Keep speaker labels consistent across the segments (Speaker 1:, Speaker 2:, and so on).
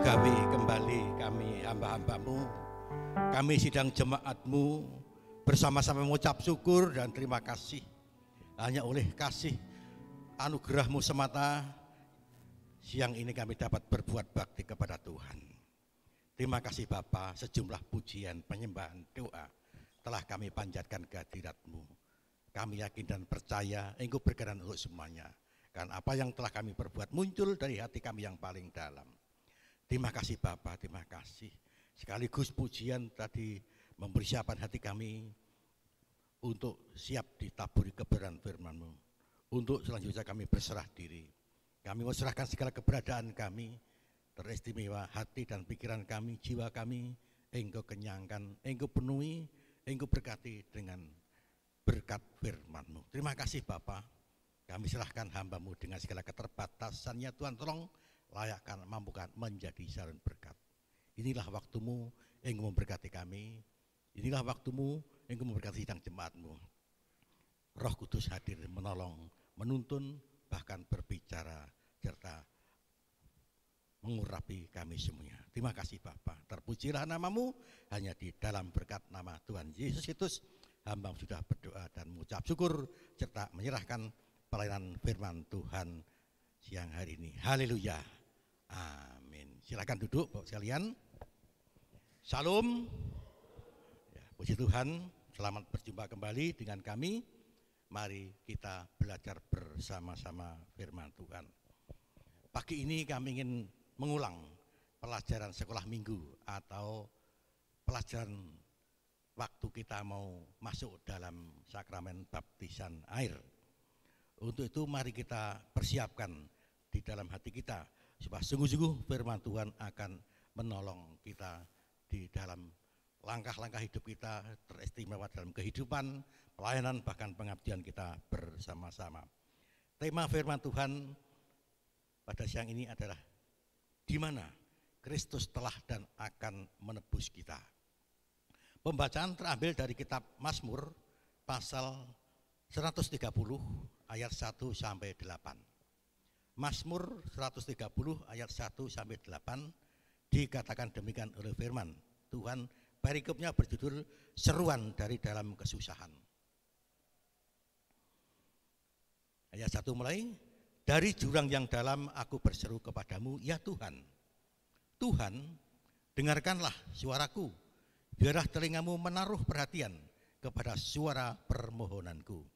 Speaker 1: gawe kembali kami hamba-hambamu, kami sidang jemaatmu bersama-sama mengucap syukur dan terima kasih. Hanya oleh kasih anugerahmu semata siang ini kami dapat berbuat bakti kepada Tuhan. Terima kasih Bapa, sejumlah pujian, penyembahan, doa telah kami panjatkan ke hadirat-Mu. Kami yakin dan percaya Engkau berkenan untuk semuanya. Karena apa yang telah kami perbuat muncul dari hati kami yang paling dalam. Terima kasih Bapa, terima kasih. Sekaligus pujian tadi mempersiapkan hati kami untuk siap ditaburi kebenaran firman-Mu. Untuk selanjutnya kami berserah diri. Kami menserahkan segala keberadaan kami, teristimewa hati dan pikiran kami, jiwa kami, Engkau kenyangkan, Engkau penuhi, Engkau berkati dengan berkat firman-Mu. Terima kasih Bapa. Kami serahkan hamba-Mu dengan segala keterbatasannya. Tuhan tolong layakkan, mampukan menjadi saluran berkat. Inilah waktu-Mu Engkau memberkati kami. Inilah waktu-Mu Engkau memberkati sidang jemaat-Mu. Roh Kudus hadir menolong, menuntun, bahkan berbicara serta mengurapi kami semuanya. Terima kasih Bapa. Terpujilah nama-Mu, hanya di dalam berkat nama Tuhan Yesus Kristus hamba sudah berdoa dan mengucap syukur serta menyerahkan pelayanan firman Tuhan siang hari ini. Haleluya. Amin. Silakan duduk Bapak sekalian. Salam. Ya, puji Tuhan, selamat berjumpa kembali dengan kami. Mari kita belajar bersama-sama firman Tuhan. Pagi ini kami ingin mengulang pelajaran sekolah minggu atau pelajaran waktu kita mau masuk dalam sakramen baptisan air. Untuk itu mari kita persiapkan di dalam hati kita supaya sungguh-sungguh firman Tuhan akan menolong kita di dalam langkah-langkah hidup kita, teristimewa dalam kehidupan, pelayanan, bahkan pengabdian kita bersama-sama. Tema firman Tuhan pada siang ini adalah di mana Kristus telah dan akan menebus kita. Pembacaan terambil dari kitab Mazmur pasal 130 ayat 1 sampai 8. Mazmur 130 ayat 1 sampai 8 dikatakan demikian oleh firman Tuhan. Perikopnya berjudul seruan dari dalam kesusahan. Ayat 1 mulai, dari jurang yang dalam aku berseru kepadamu, ya Tuhan. Tuhan, dengarkanlah suaraku, biarlah telingamu menaruh perhatian kepada suara permohonanku.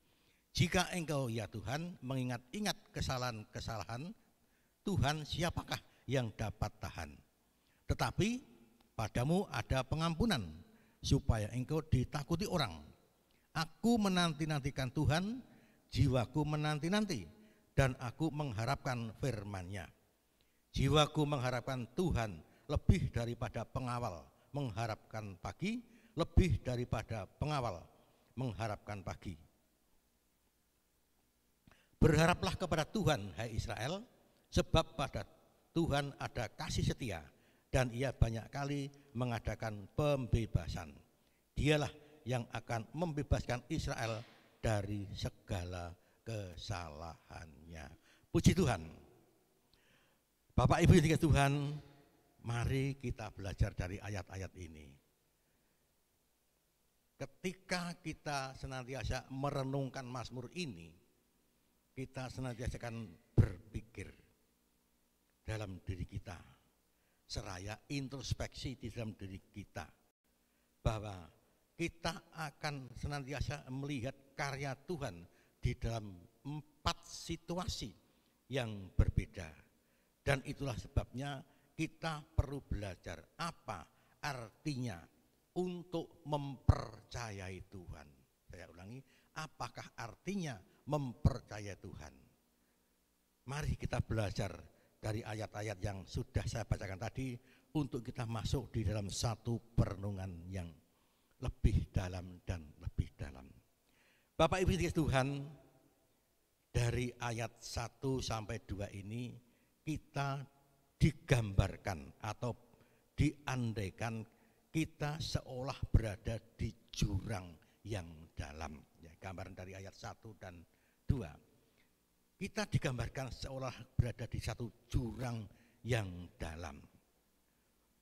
Speaker 1: Jika engkau ya Tuhan mengingat-ingat kesalahan-kesalahan, Tuhan siapakah yang dapat tahan? Tetapi padamu ada pengampunan, supaya engkau ditakuti orang. Aku menanti-nantikan Tuhan, jiwaku menanti-nanti, dan aku mengharapkan firman-Nya. Jiwaku mengharapkan Tuhan lebih daripada pengawal mengharapkan pagi, lebih daripada pengawal mengharapkan pagi. Berharaplah kepada Tuhan, hai Israel, sebab pada Tuhan ada kasih setia, dan Ia banyak kali mengadakan pembebasan. Dialah yang akan membebaskan Israel dari segala kesalahannya. Puji Tuhan. Bapak Ibu yang dikasihi Tuhan, mari kita belajar dari ayat-ayat ini. Ketika kita senantiasa merenungkan Mazmur ini, kita senantiasa akan berpikir dalam diri kita, seraya introspeksi di dalam diri kita, bahwa kita akan senantiasa melihat karya Tuhan di dalam 4 situasi yang berbeda. Dan itulah sebabnya kita perlu belajar apa artinya untuk mempercayai Tuhan. Saya ulangi, apakah artinya mempercayai Tuhan? Mari kita belajar dari ayat-ayat yang sudah saya bacakan tadi untuk kita masuk di dalam satu perenungan yang lebih dalam dan lebih dalam. Bapak Ibu dikasihi Tuhan, dari ayat 1 sampai 2 ini kita digambarkan atau diandaikan kita seolah berada di jurang yang dalam. Ya, gambaran dari ayat 1 dan 2. Kita digambarkan seolah berada di satu jurang yang dalam.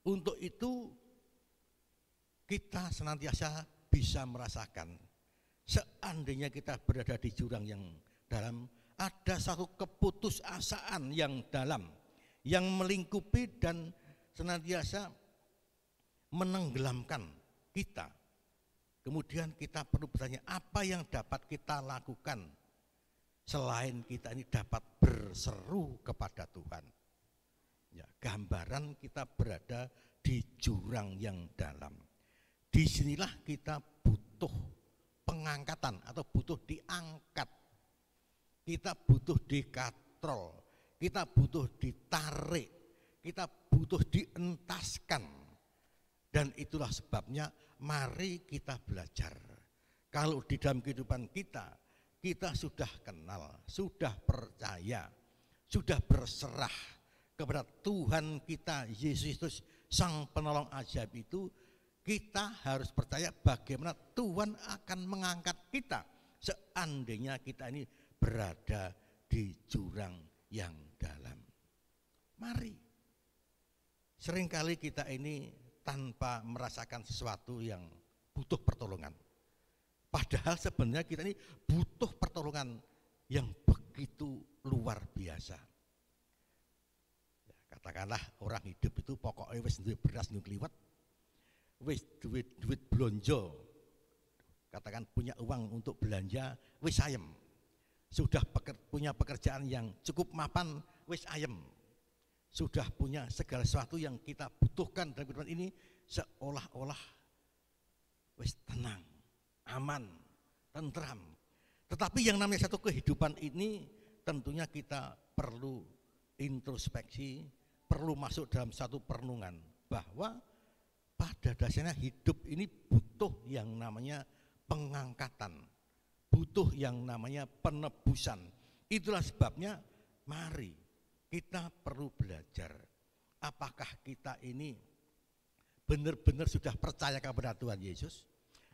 Speaker 1: Untuk itu kita senantiasa bisa merasakan seandainya kita berada di jurang yang dalam, ada satu keputusasaan yang dalam yang melingkupi dan senantiasa menenggelamkan kita. Kemudian kita perlu bertanya, apa yang dapat kita lakukan selain kita ini dapat berseru kepada Tuhan. Ya, gambaran kita berada di jurang yang dalam. Disinilah kita butuh pengangkatan atau butuh diangkat. Kita butuh dikatrol, kita butuh ditarik, kita butuh dientaskan. Dan itulah sebabnya mari kita belajar. Kalau di dalam kehidupan kita sudah kenal, sudah percaya, sudah berserah kepada Tuhan kita Yesus Kristus Sang Penolong ajaib itu, kita harus percaya bagaimana Tuhan akan mengangkat kita seandainya kita ini berada di jurang yang dalam. Mari. Seringkali kita ini tanpa merasakan sesuatu yang butuh pertolongan. Padahal sebenarnya kita ini butuh pertolongan yang begitu luar biasa. Ya, katakanlah orang hidup itu pokoknya wis duwe beras duwe kliwet, wis duit belanja, katakan punya uang untuk belanja, wis ayem. Sudah punya pekerjaan yang cukup mapan, wis ayem. Sudah punya segala sesuatu yang kita butuhkan dalam kehidupan ini, seolah-olah wis tenang, aman, tentram. Tetapi yang namanya satu kehidupan ini tentunya kita perlu introspeksi, perlu masuk dalam satu perenungan bahwa pada dasarnya hidup ini butuh yang namanya pengangkatan, butuh yang namanya penebusan. Itulah sebabnya mari kita perlu belajar. Apakah kita ini benar-benar sudah percaya kepada Tuhan Yesus?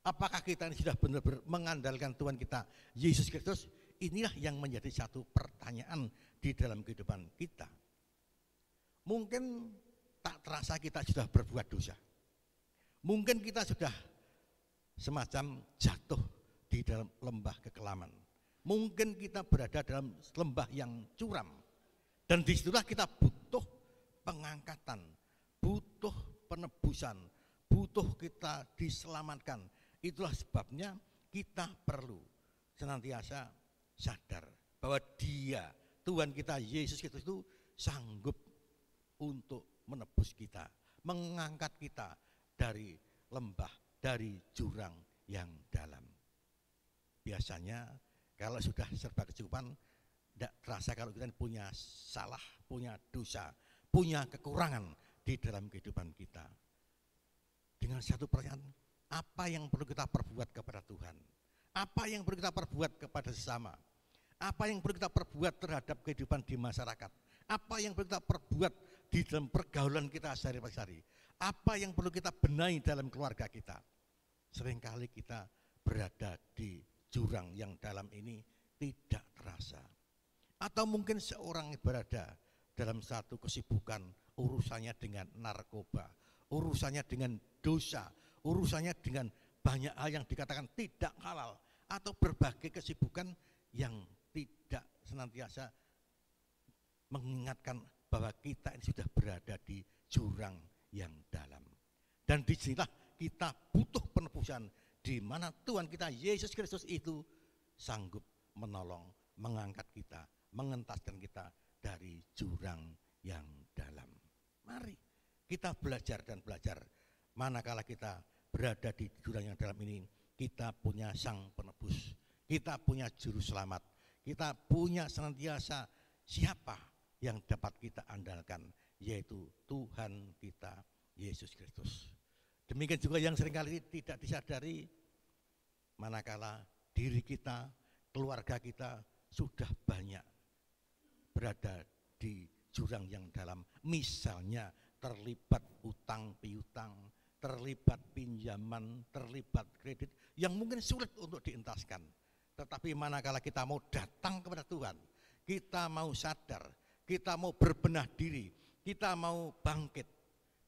Speaker 1: Apakah kita ini sudah benar-benar mengandalkan Tuhan kita Yesus Kristus? Inilah yang menjadi satu pertanyaan di dalam kehidupan kita. Mungkin tak terasa kita sudah berbuat dosa. Mungkin kita sudah semacam jatuh di dalam lembah kekelaman. Mungkin kita berada dalam lembah yang curam. Dan disitulah kita butuh pengangkatan, butuh penebusan, butuh kita diselamatkan. Itulah sebabnya kita perlu senantiasa sadar bahwa Dia, Tuhan kita Yesus Kristus itu sanggup untuk menebus kita, mengangkat kita dari lembah, dari jurang yang dalam. Biasanya kalau sudah serba kecukupan, tidak terasa kalau kita punya salah, punya dosa, punya kekurangan di dalam kehidupan kita. Dengan satu pertanyaan, apa yang perlu kita perbuat kepada Tuhan? Apa yang perlu kita perbuat kepada sesama? Apa yang perlu kita perbuat terhadap kehidupan di masyarakat? Apa yang perlu kita perbuat di dalam pergaulan kita sehari-hari? Apa yang perlu kita benahi dalam keluarga kita? Seringkali kita berada di jurang yang dalam ini tidak terasa. Atau mungkin seorang berada dalam satu kesibukan, urusannya dengan narkoba, urusannya dengan dosa, urusannya dengan banyak hal yang dikatakan tidak halal, atau berbagai kesibukan yang tidak senantiasa mengingatkan bahwa kita ini sudah berada di jurang yang dalam. Dan disinilah kita butuh penebusan, di mana Tuhan kita Yesus Kristus itu sanggup menolong, mengangkat kita, mengentaskan kita dari jurang yang dalam. Mari kita belajar dan belajar. Manakala kita berada di jurang yang dalam ini, kita punya Sang Penebus, kita punya Juru Selamat, kita punya senantiasa siapa yang dapat kita andalkan, yaitu Tuhan kita Yesus Kristus. Demikian juga yang seringkali tidak disadari, manakala diri kita, keluarga kita sudah banyak berada di jurang yang dalam, misalnya terlibat utang piutang, terlibat pinjaman, terlibat kredit yang mungkin sulit untuk dientaskan. Tetapi manakala kita mau datang kepada Tuhan, kita mau sadar, kita mau berbenah diri, kita mau bangkit,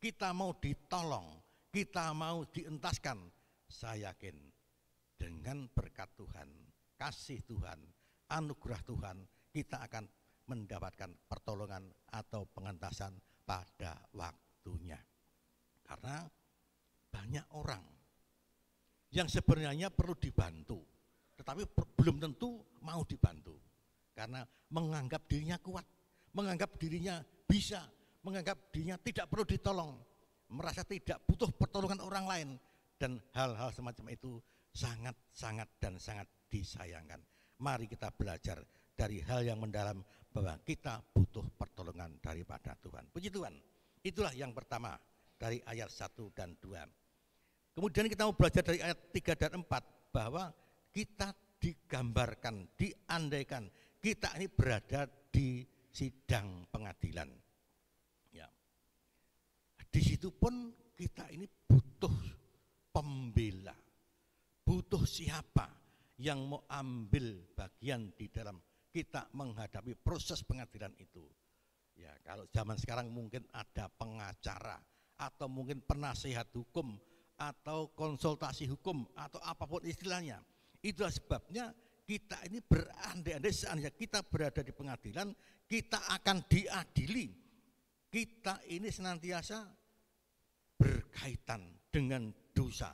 Speaker 1: kita mau ditolong, kita mau dientaskan, saya yakin dengan berkat Tuhan, kasih Tuhan, anugerah Tuhan, kita akan mendapatkan pertolongan atau pengentasan pada waktunya. Karena banyak orang yang sebenarnya perlu dibantu, tetapi belum tentu mau dibantu. Karena menganggap dirinya kuat, menganggap dirinya bisa, menganggap dirinya tidak perlu ditolong, merasa tidak butuh pertolongan orang lain, dan hal-hal semacam itu sangat dan sangat disayangkan. Mari kita belajar dari hal yang mendalam bahwa kita butuh pertolongan daripada Tuhan. Puji Tuhan. Itulah yang pertama dari ayat 1 dan 2. Kemudian kita mau belajar dari ayat 3 dan 4 bahwa kita digambarkan, diandaikan kita ini berada di sidang pengadilan. Ya. Di situ pun kita ini butuh pembela, butuh siapa yang mau ambil bagian di dalam kita menghadapi proses pengadilan itu. Ya, kalau zaman sekarang mungkin ada pengacara atau mungkin penasihat hukum atau konsultasi hukum atau apapun istilahnya. Itulah sebabnya kita ini berandai-andai seandainya kita berada di pengadilan, kita akan diadili. Kita ini senantiasa berkaitan dengan dosa.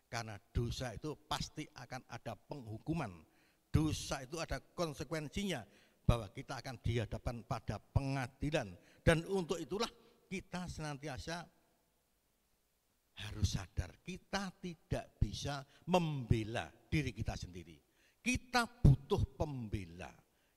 Speaker 1: Karena dosa itu pasti akan ada penghukuman. Dosa itu ada konsekuensinya bahwa kita akan dihadapkan pada pengadilan. Dan untuk itulah kita senantiasa harus sadar kita tidak bisa membela diri kita sendiri. Kita butuh pembela,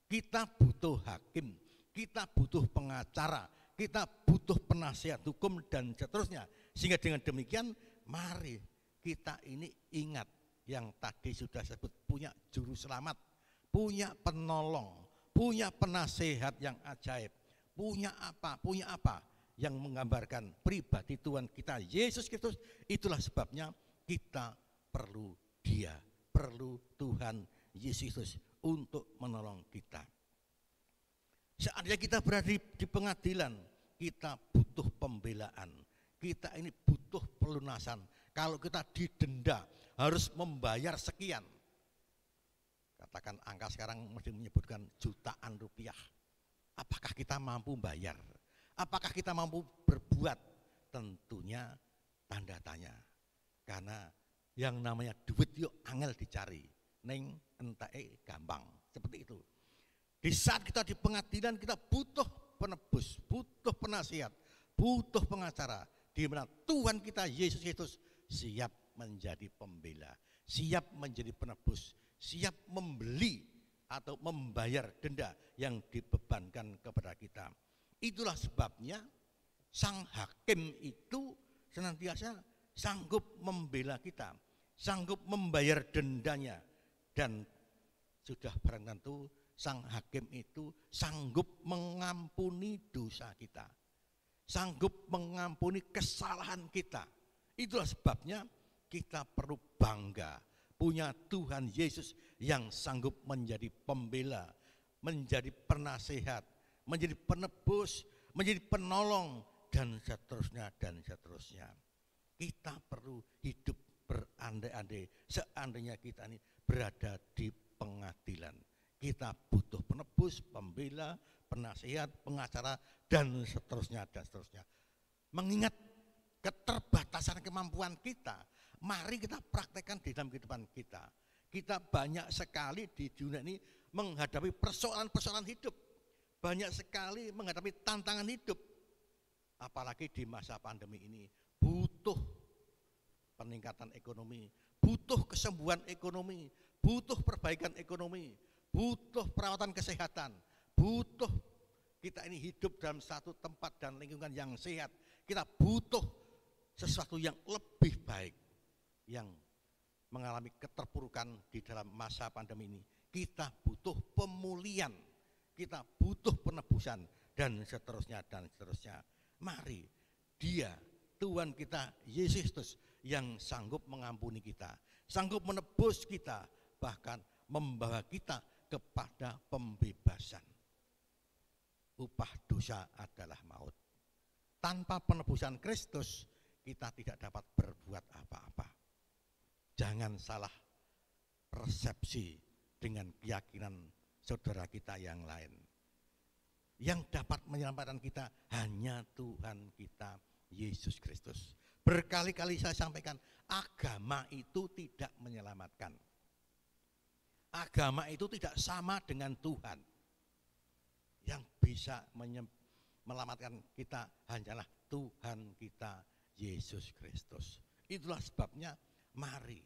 Speaker 1: kita butuh hakim, kita butuh pengacara, kita butuh penasihat hukum dan seterusnya. Sehingga dengan demikian mari kita ini ingat yang tadi sudah sebut, punya juru selamat, punya penolong, punya penasehat yang ajaib, punya apa yang menggambarkan pribadi Tuhan kita Yesus Kristus. Itulah sebabnya kita perlu Dia, perlu Tuhan Yesus Kristus untuk menolong kita. Seandainya kita berada di pengadilan, kita butuh pembelaan, kita ini butuh pelunasan. Kalau kita didenda harus membayar sekian, katakan angka sekarang mesti menyebutkan jutaan rupiah. Apakah kita mampu bayar? Apakah kita mampu berbuat? Tentunya tanda tanya. Karena yang namanya duit yuk angel dicari, neng entae gampang, seperti itu. Di saat kita di pengadilan kita butuh penebus, butuh penasihat, butuh pengacara, di mana Tuhan kita Yesus Kristus siap menjadi pembela, siap menjadi penebus, siap membeli atau membayar denda yang dibebankan kepada kita. Itulah sebabnya sang hakim itu senantiasa sanggup membela kita, sanggup membayar dendanya, dan sudah barang tentu sang hakim itu sanggup mengampuni dosa kita, sanggup mengampuni kesalahan kita. Itulah sebabnya kita perlu bangga punya Tuhan Yesus yang sanggup menjadi pembela, menjadi penasehat, menjadi penebus, menjadi penolong, dan seterusnya dan seterusnya. Kita perlu hidup berandai-andai seandainya kita ini berada di pengadilan. Kita butuh penebus, pembela, penasehat, pengacara, dan seterusnya dan seterusnya. Mengingat keterbatasan kemampuan kita, mari kita praktekkan di dalam kehidupan kita. Kita banyak sekali di dunia ini menghadapi persoalan-persoalan hidup, banyak sekali menghadapi tantangan hidup. Apalagi di masa pandemi ini, butuh peningkatan ekonomi, butuh kesembuhan ekonomi, butuh perbaikan ekonomi, butuh perawatan kesehatan, butuh kita ini hidup dalam satu tempat dan lingkungan yang sehat. Kita butuh sesuatu yang lebih baik, yang mengalami keterpurukan di dalam masa pandemi ini. Kita butuh pemulihan, kita butuh penebusan, dan seterusnya dan seterusnya. Mari Dia, Tuhan kita Yesus Kristus, yang sanggup mengampuni kita, sanggup menebus kita, bahkan membawa kita kepada pembebasan. Upah dosa adalah maut, tanpa penebusan Kristus kita tidak dapat berbuat apa-apa. Jangan salah persepsi dengan keyakinan saudara kita yang lain. Yang dapat menyelamatkan kita hanya Tuhan kita Yesus Kristus. Berkali-kali saya sampaikan, agama itu tidak menyelamatkan. Agama itu tidak sama dengan Tuhan. Yang bisa menyelamatkan kita hanyalah Tuhan kita Yesus Kristus. Itulah sebabnya mari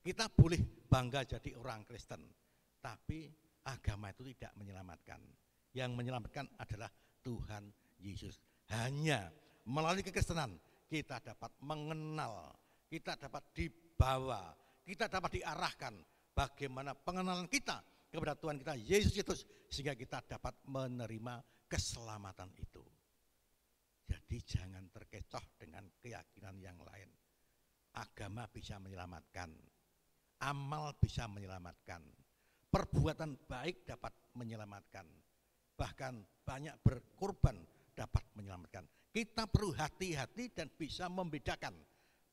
Speaker 1: kita boleh bangga jadi orang Kristen, tapi agama itu tidak menyelamatkan. Yang menyelamatkan adalah Tuhan Yesus. Hanya melalui kekristenan kita dapat mengenal, kita dapat dibawa, kita dapat diarahkan bagaimana pengenalan kita kepada Tuhan kita Yesus Kristus sehingga kita dapat menerima keselamatan itu. Jadi jangan terkecoh dengan keyakinan yang lain. Agama bisa menyelamatkan, amal bisa menyelamatkan, perbuatan baik dapat menyelamatkan, bahkan banyak berkorban dapat menyelamatkan. Kita perlu hati-hati dan bisa membedakan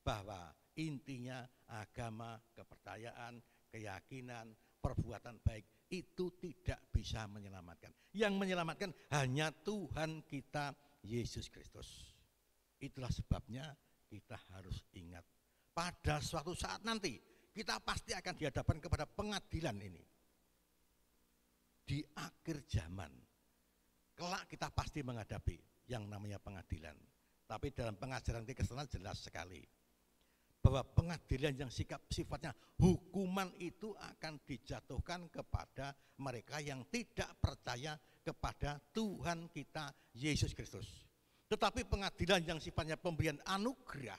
Speaker 1: bahwa intinya agama, kepercayaan, keyakinan, perbuatan baik itu tidak bisa menyelamatkan. Yang menyelamatkan hanya Tuhan kita Yesus Kristus. Itulah sebabnya kita harus ingat pada suatu saat nanti kita pasti akan dihadapkan kepada pengadilan ini. Di akhir zaman kelak kita pasti menghadapi yang namanya pengadilan. Tapi dalam pengajaran kekristenan jelas sekali bahwa pengadilan yang sifatnya hukuman itu akan dijatuhkan kepada mereka yang tidak percaya kepada Tuhan kita Yesus Kristus. Tetapi pengadilan yang sifatnya pemberian anugerah,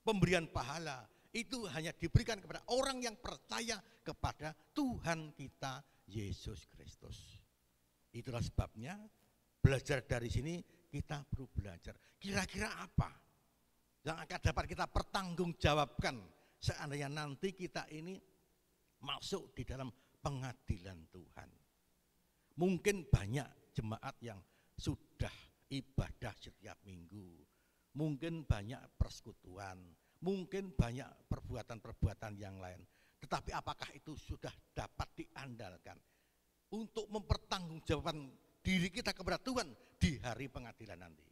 Speaker 1: pemberian pahala, itu hanya diberikan kepada orang yang percaya kepada Tuhan kita Yesus Kristus. Itulah sebabnya belajar dari sini kita perlu belajar. Kira-kira apa yang akan dapat kita pertanggungjawabkan seandainya nanti kita ini masuk di dalam pengadilan Tuhan. Mungkin banyak jemaat yang sudah ibadah setiap minggu, mungkin banyak persekutuan, mungkin banyak perbuatan-perbuatan yang lain. Tetapi apakah itu sudah dapat diandalkan untuk mempertanggungjawabkan diri kita kepada Tuhan di hari pengadilan nanti?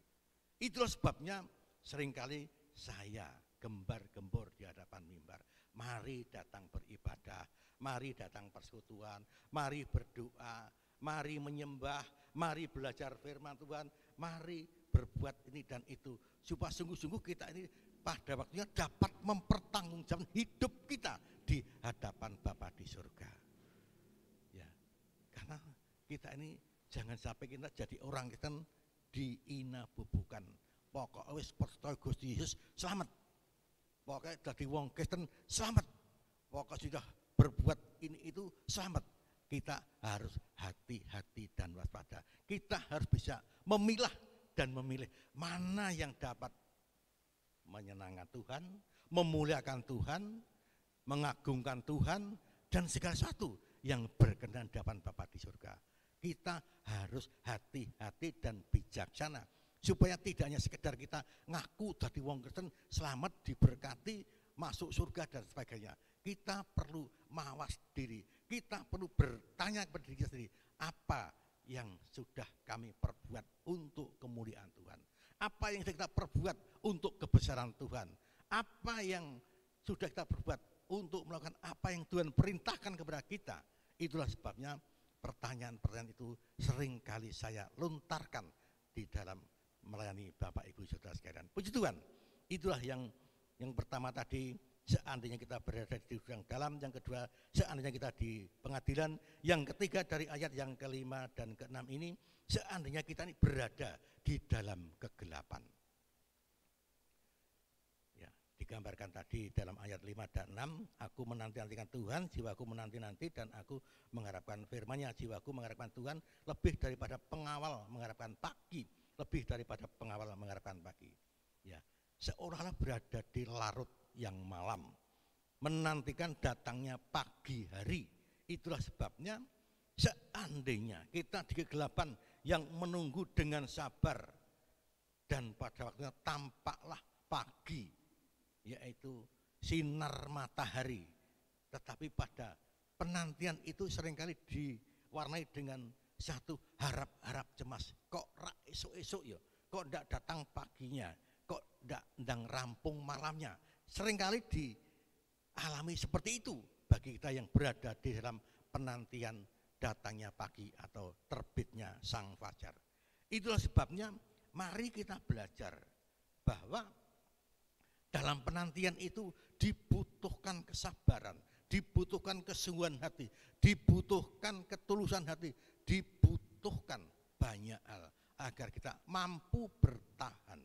Speaker 1: Itulah sebabnya seringkali saya gembar-gembor di hadapan mimbar. Mari datang beribadah, mari datang persekutuan, mari berdoa, mari menyembah, mari belajar firman Tuhan, mari berbuat ini dan itu. Supaya sungguh-sungguh kita ini pada waktunya dapat mempertanggungjawabkan hidup kita di hadapan Bapa di surga. Ya, karena kita ini jangan sampai kita jadi orang Kristen diinabubukan. Pokoknya wis percaya Gusti Yesus selamat. Pokoknya jadi wong Kristen selamat. Pokoknya sudah berbuat ini itu selamat. Kita harus hati-hati dan waspada. Kita harus bisa memilah dan memilih mana yang dapat menyenangkan Tuhan, memuliakan Tuhan, mengagungkan Tuhan, dan segala sesuatu yang berkenan di hadapan Bapa di surga. Kita harus hati-hati dan bijaksana supaya tidak hanya sekedar kita ngaku dari wong Kristen selamat, diberkati, masuk surga dan sebagainya. Kita perlu mawas diri, kita perlu bertanya kepada diri sendiri, apa yang sudah kami perbuat untuk kemuliaan Tuhan, apa yang sudah kita perbuat untuk kebesaran Tuhan, apa yang sudah kita perbuat untuk melakukan apa yang Tuhan perintahkan kepada kita. Itulah sebabnya pertanyaan-pertanyaan itu sering kali saya lontarkan di dalam melayani Bapak Ibu Saudara sekalian. Puji Tuhan, itulah yang pertama tadi, seandainya kita berada di yang dalam, yang kedua seandainya kita di pengadilan, yang ketiga dari ayat yang kelima dan keenam ini, seandainya kita ini berada di dalam kegelapan. Ya, digambarkan tadi dalam ayat 5 dan 6, aku menanti-nantikan Tuhan, jiwaku menanti-nanti dan aku mengharapkan firman-Nya. Jiwaku mengharapkan Tuhan lebih daripada pengawal mengharapkan pagi, lebih daripada pengawal mengharapkan pagi. Ya, seolah-olah berada di larut yang malam, menantikan datangnya pagi hari. Itulah sebabnya seandainya kita di kegelapan yang menunggu dengan sabar dan pada waktunya tampaklah pagi, yaitu sinar matahari. Tetapi pada penantian itu seringkali diwarnai dengan satu harap-harap cemas. Kok rak esok-esok ya? Kok ndak datang paginya? Kok ndak ndang rampung malamnya? Seringkali dialami seperti itu bagi kita yang berada di dalam penantian datangnya pagi atau terbitnya sang fajar. Itulah sebabnya mari kita belajar bahwa dalam penantian itu dibutuhkan kesabaran, dibutuhkan kesungguhan hati, dibutuhkan ketulusan hati, dibutuhkan banyak hal agar kita mampu bertahan.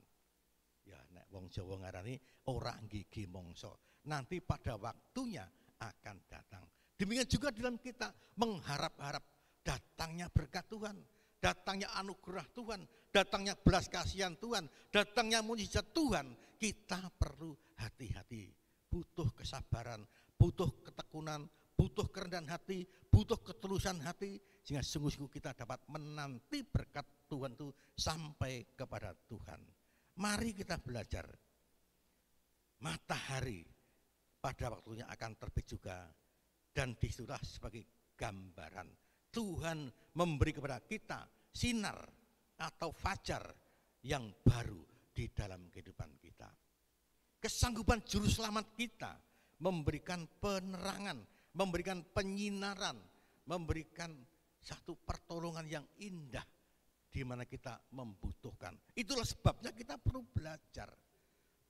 Speaker 1: Ya, nek wong Jawa ngarani ora nggigi mongso. Nanti pada waktunya akan datang. Demikian juga dalam kita mengharap-harap datangnya berkat Tuhan, datangnya anugerah Tuhan, datangnya belas kasihan Tuhan, datangnya mujizat Tuhan. Kita perlu hati-hati, butuh kesabaran, butuh ketekunan, butuh kerendahan hati, butuh ketulusan hati, sehingga sungguh-sungguh kita dapat menanti berkat Tuhan itu sampai kepada Tuhan. Mari kita belajar. Matahari pada waktunya akan terbit juga, dan disitulah sebagai gambaran Tuhan memberi kepada kita sinar atau fajar yang baru di dalam kehidupan kita. Kesanggupan juru selamat kita memberikan penerangan, memberikan penyinaran, memberikan satu pertolongan yang indah di mana kita membutuhkan. Itulah sebabnya kita perlu belajar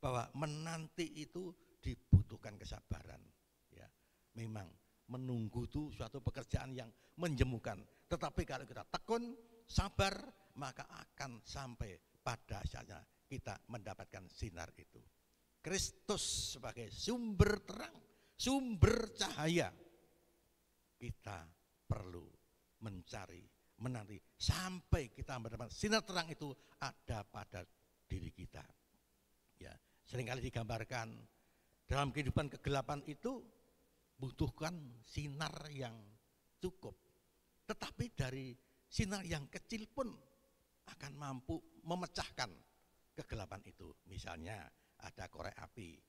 Speaker 1: bahwa menanti itu dibutuhkan kesabaran. Ya, memang menunggu itu suatu pekerjaan yang menjemukan. Tetapi kalau kita tekun, sabar, maka akan sampai pada saatnya kita mendapatkan sinar itu. Kristus sebagai sumber terang, sumber cahaya. Kita perlu mencari, menanti sampai kita mendapatkan sinar terang itu ada pada diri kita. Ya, seringkali digambarkan dalam kehidupan kegelapan itu butuhkan sinar yang cukup. Tetapi dari sinar yang kecil pun akan mampu memecahkan kegelapan itu. Misalnya ada korek api,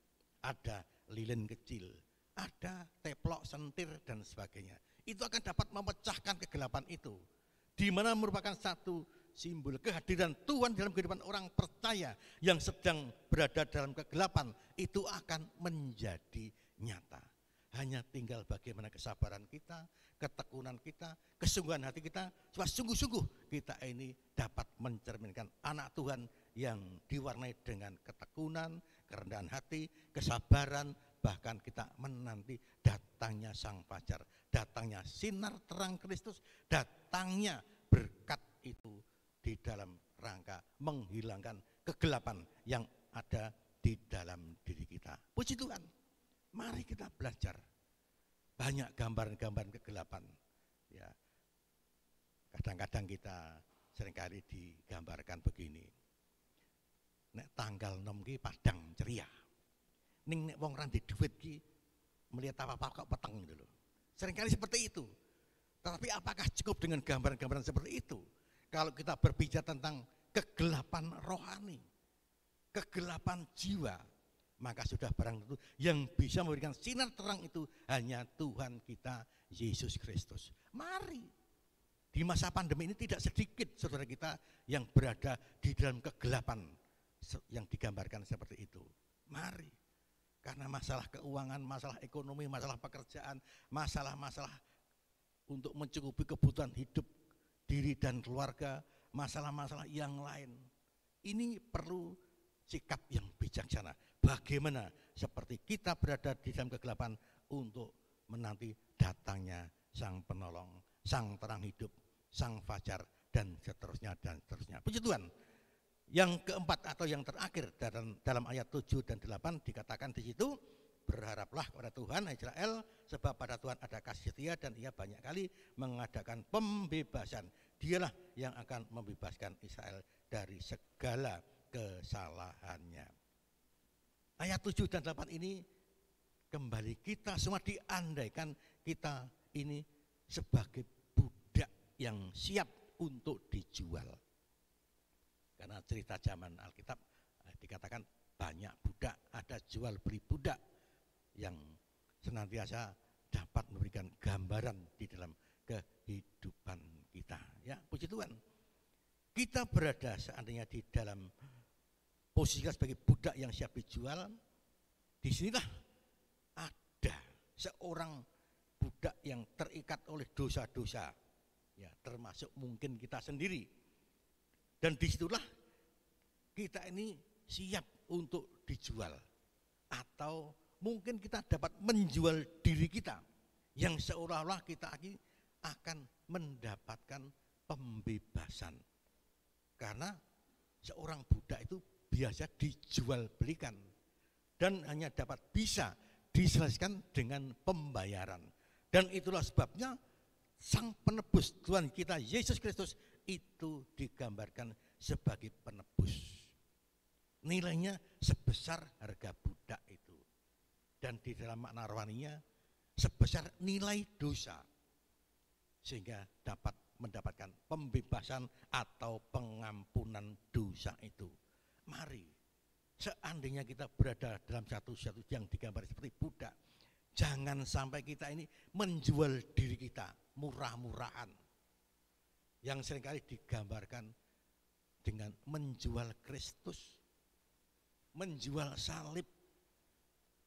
Speaker 1: ada lilin kecil, ada teplok sentir dan sebagainya. Itu akan dapat memecahkan kegelapan itu. Di mana merupakan satu simbol kehadiran Tuhan dalam kehidupan orang percaya yang sedang berada dalam kegelapan, itu akan menjadi nyata. Hanya tinggal bagaimana kesabaran kita, ketekunan kita, kesungguhan hati kita, supaya sungguh-sungguh kita ini dapat mencerminkan anak Tuhan yang diwarnai dengan ketekunan, kerendahan hati, kesabaran, bahkan kita menanti datangnya sang fajar, datangnya sinar terang Kristus, datangnya berkat itu di dalam rangka menghilangkan kegelapan yang ada di dalam diri kita. Puji Tuhan. Mari kita belajar. Banyak gambaran-gambaran kegelapan. Ya. Kadang-kadang kita seringkali digambarkan begini. Nek tanggal 6 ki padang ceria. Ning nek wong ra ndek dhuwit ki melihat apa-apa kok peteng gitu loh. Seringkali seperti itu. Tetapi apakah cukup dengan gambaran-gambaran seperti itu? Kalau kita berbicara tentang kegelapan rohani, kegelapan jiwa, maka sudah barang tentu yang bisa memberikan sinar terang itu hanya Tuhan kita Yesus Kristus. Mari, di masa pandemi ini tidak sedikit saudara kita yang berada di dalam kegelapan yang digambarkan seperti itu. Mari, karena masalah keuangan, masalah ekonomi, masalah pekerjaan, masalah-masalah untuk mencukupi kebutuhan hidup diri dan keluarga, masalah-masalah yang lain. Ini perlu sikap yang bijaksana. Bagaimana seperti kita berada di dalam kegelapan untuk menanti datangnya sang penolong, sang terang hidup, sang fajar, dan seterusnya dan seterusnya. Puji Tuhan. Yang keempat atau yang terakhir dalam ayat 7 dan 8 dikatakan di situ, berharaplah kepada Tuhan Israel, sebab pada Tuhan ada kasih setia dan ia banyak kali mengadakan pembebasan. Dialah yang akan membebaskan Israel dari segala kesalahannya. Ayat 7 dan 8 ini kembali kita semua diandaikan kita ini sebagai budak yang siap untuk dijual. Karena cerita zaman Alkitab dikatakan banyak budak, ada jual beli budak yang senantiasa dapat memberikan gambaran di dalam kehidupan kita. Ya, puji Tuhan. Kita berada seandainya di dalam posisi kita sebagai budak yang siap dijual, disinilah ada seorang budak yang terikat oleh dosa-dosa, ya termasuk mungkin kita sendiri. Dan disitulah kita ini siap untuk dijual, atau mungkin kita dapat menjual diri kita, yang seolah-olah kita akan mendapatkan pembebasan. Karena seorang budak itu biasa dijual belikan dan hanya dapat bisa diselesaikan dengan pembayaran. Dan itulah sebabnya Sang Penebus Tuhan kita Yesus Kristus itu digambarkan sebagai penebus. Nilainya sebesar harga budak itu. Dan di dalam makna rohaninya sebesar nilai dosa. Sehingga dapat mendapatkan pembebasan atau pengampunan dosa itu. Mari, seandainya kita berada dalam satu yang digambar seperti budak, jangan sampai kita ini menjual diri kita murah-murahan. Yang seringkali digambarkan dengan menjual Kristus, menjual salib,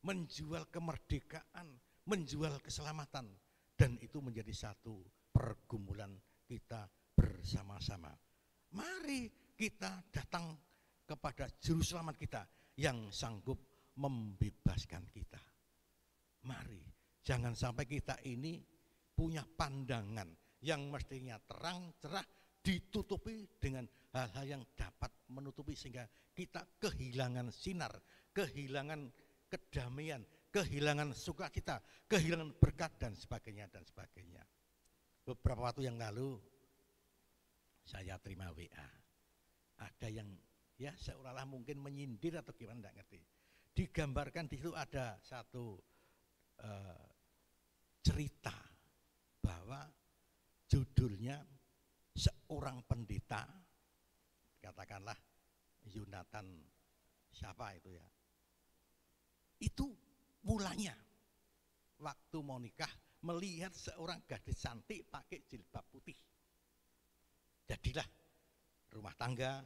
Speaker 1: menjual kemerdekaan, menjual keselamatan. Dan itu menjadi satu pergumulan kita bersama-sama. Mari kita datang kepada juru selamat kita yang sanggup membebaskan kita. Mari, jangan sampai kita ini punya pandangan yang mestinya terang, cerah, ditutupi dengan hal-hal yang dapat menutupi sehingga kita kehilangan sinar, kehilangan kedamaian, kehilangan sukacita, kehilangan berkat dan sebagainya dan sebagainya. Beberapa waktu yang lalu saya terima WA. Ada yang ya seolah-olah mungkin menyindir atau gimana enggak ngerti. Digambarkan di situ ada satu cerita bahwa judulnya seorang pendeta, katakanlah Yonatan siapa itu ya. Itu mulanya waktu mau nikah melihat seorang gadis cantik pakai jilbab putih. Jadilah rumah tangga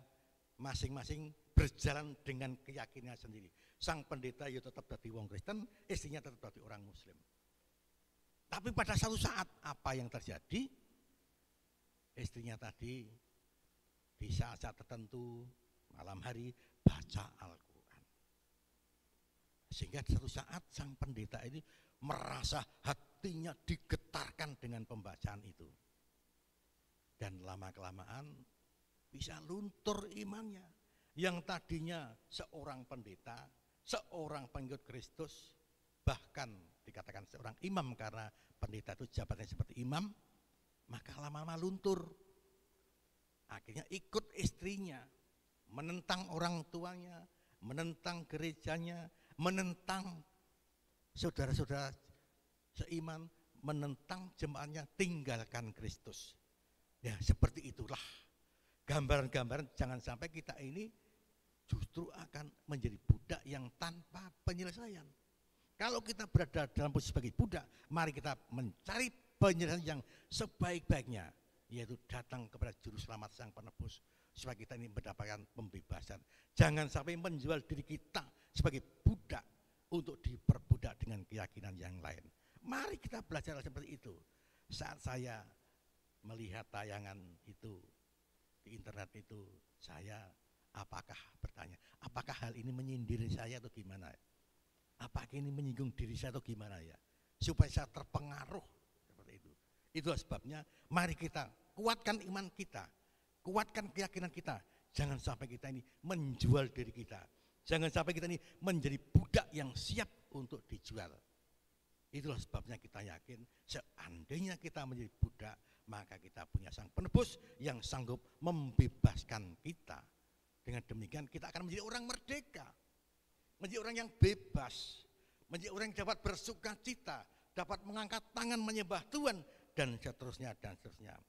Speaker 1: masing-masing berjalan dengan keyakinan sendiri. Sang pendeta ya tetap jadi wong Kristen, istrinya tetap jadi orang Muslim. Tapi pada satu saat apa yang terjadi? Istrinya tadi di saat-saat tertentu malam hari baca Al-Quran. Sehingga di satu saat sang pendeta ini merasa hatinya digetarkan dengan pembacaan itu. Dan lama-kelamaan bisa luntur imannya. Yang tadinya seorang pendeta, seorang pengikut Kristus, bahkan dikatakan seorang imam karena pendeta itu jabatannya seperti imam, maka lama-lama luntur. Akhirnya ikut istrinya, menentang orang tuanya, menentang gerejanya, menentang saudara-saudara seiman, menentang jemaatnya, tinggalkan Kristus. Ya seperti itulah gambaran-gambaran jangan sampai kita ini justru akan menjadi budak yang tanpa penyelesaian. Kalau kita berada dalam posisi sebagai budak, mari kita mencari penyelesaian yang sebaik-baiknya, yaitu datang kepada juru selamat Sang Penebus supaya kita ini mendapatkan pembebasan. Jangan sampai menjual diri kita sebagai budak untuk diperbudak dengan keyakinan yang lain. Mari kita belajar seperti itu. Saat saya melihat tayangan itu di internet itu, saya bertanya, apakah hal ini menyindir saya atau gimana? Apakah ini menyinggung diri saya atau gimana ya? Supaya saya terpengaruh seperti itu. Itulah sebabnya mari kita kuatkan iman kita, kuatkan keyakinan kita. Jangan sampai kita ini menjual diri kita. Jangan sampai kita ini menjadi budak yang siap untuk dijual. Itulah sebabnya kita yakin seandainya kita menjadi budak, maka kita punya Sang Penebus yang sanggup membebaskan kita. Dengan demikian kita akan menjadi orang merdeka, menjadi orang yang bebas, menjadi orang yang dapat bersuka cita, dapat mengangkat tangan menyembah Tuhan, dan seterusnya dan seterusnya.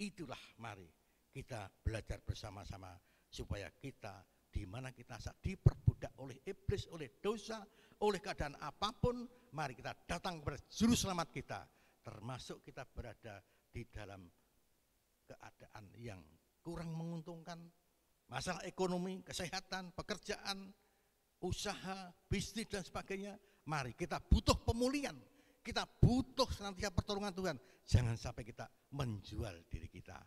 Speaker 1: Itulah mari kita belajar bersama-sama supaya kita di mana kita diperbudak oleh iblis, oleh dosa, oleh keadaan apapun, mari kita datang kepada juru selamat kita, termasuk kita berada di dalam keadaan yang kurang menguntungkan, masalah ekonomi, kesehatan, pekerjaan, usaha, bisnis dan sebagainya. Mari kita butuh pemulihan, kita butuh senantiasa pertolongan Tuhan. Jangan sampai kita menjual diri kita,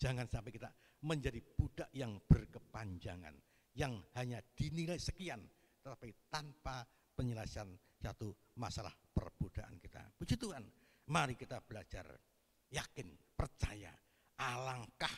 Speaker 1: jangan sampai kita menjadi budak yang berkepanjangan, yang hanya dinilai sekian, tetapi tanpa penyelesaian satu masalah perbudakan kita. Puji Tuhan, mari kita belajar, yakin, percaya, alangkah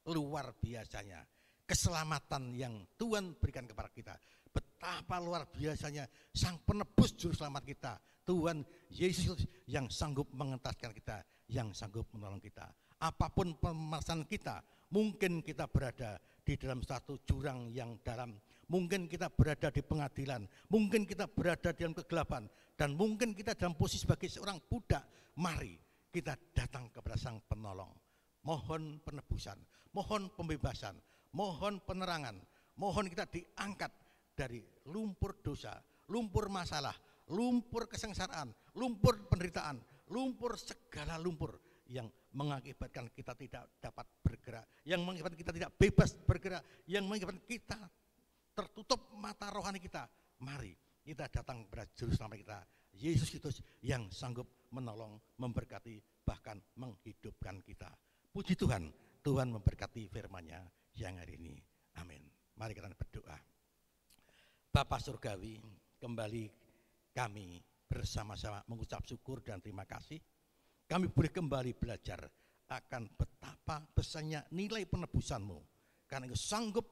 Speaker 1: luar biasanya keselamatan yang Tuhan berikan kepada kita. Betapa luar biasanya Sang Penebus Juru Selamat kita, Tuhan Yesus yang sanggup mengentaskan kita, yang sanggup menolong kita. Apapun permasalahan kita, mungkin kita berada di dalam satu jurang yang dalam, mungkin kita berada di pengadilan, mungkin kita berada di dalam kegelapan, dan mungkin kita dalam posisi sebagai seorang budak. Mari kita datang kepada Sang Penolong, mohon penebusan, mohon pembebasan, mohon penerangan, mohon kita diangkat dari lumpur dosa, lumpur masalah, lumpur kesengsaraan, lumpur penderitaan, lumpur segala lumpur yang mengakibatkan kita tidak dapat bergerak, yang mengakibatkan kita tidak bebas bergerak, yang mengakibatkan kita tertutup mata rohani kita. Mari kita datang kepada Juru Selamat kita, Yesus Kristus, yang sanggup menolong, memberkati, bahkan menghidupkan kita. Puji Tuhan, Tuhan memberkati firman-Nya yang hari ini. Amin. Mari kita berdoa. Bapa Surgawi, kembali kami bersama-sama mengucap syukur dan terima kasih. Kami boleh kembali belajar akan betapa besarnya nilai penebusan-Mu, karena Engkau sanggup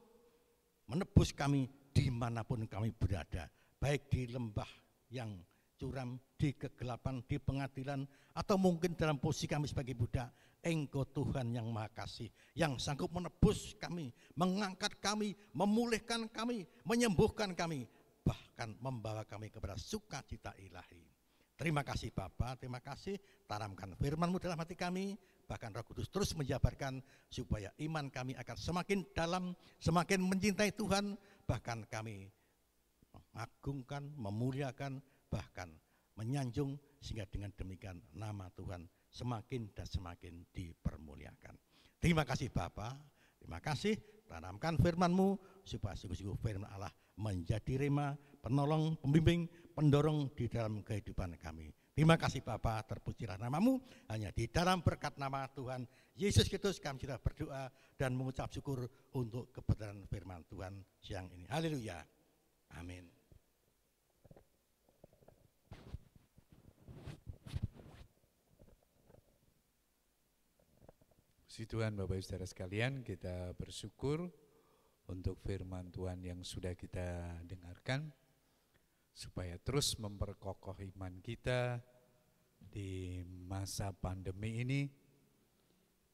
Speaker 1: menebus kami dimanapun kami berada, baik di lembah yang curam, di kegelapan, di pengadilan, atau mungkin dalam posisi kami sebagai budak. Engkau Tuhan yang Maha Kasih, yang sanggup menebus kami, mengangkat kami, memulihkan kami, menyembuhkan kami, bahkan membawa kami kepada sukacita ilahi. Terima kasih Bapa, terima kasih, tanamkan firman-Mu dalam hati kami, bahkan Roh Kudus terus menjabarkan supaya iman kami akan semakin dalam, semakin mencintai Tuhan, bahkan kami mengagungkan, memuliakan, bahkan menyanjung, sehingga dengan demikian nama Tuhan semakin dan semakin dipermuliakan. Terima kasih Bapa, terima kasih, tanamkan firman-Mu supaya sungguh-sungguh firman Allah menjadi rema, penolong, pembimbing, pendorong di dalam kehidupan kami. Terima kasih Bapa, terpujilah nama-Mu, hanya di dalam berkat nama Tuhan Yesus Kristus kami sudah berdoa dan mengucap syukur untuk kebenaran firman Tuhan siang ini. Haleluya. Amin.
Speaker 2: Puji Tuhan Bapak Ibu Saudara sekalian, kita bersyukur untuk firman Tuhan yang sudah kita dengarkan, supaya terus memperkokoh iman kita di masa pandemi ini.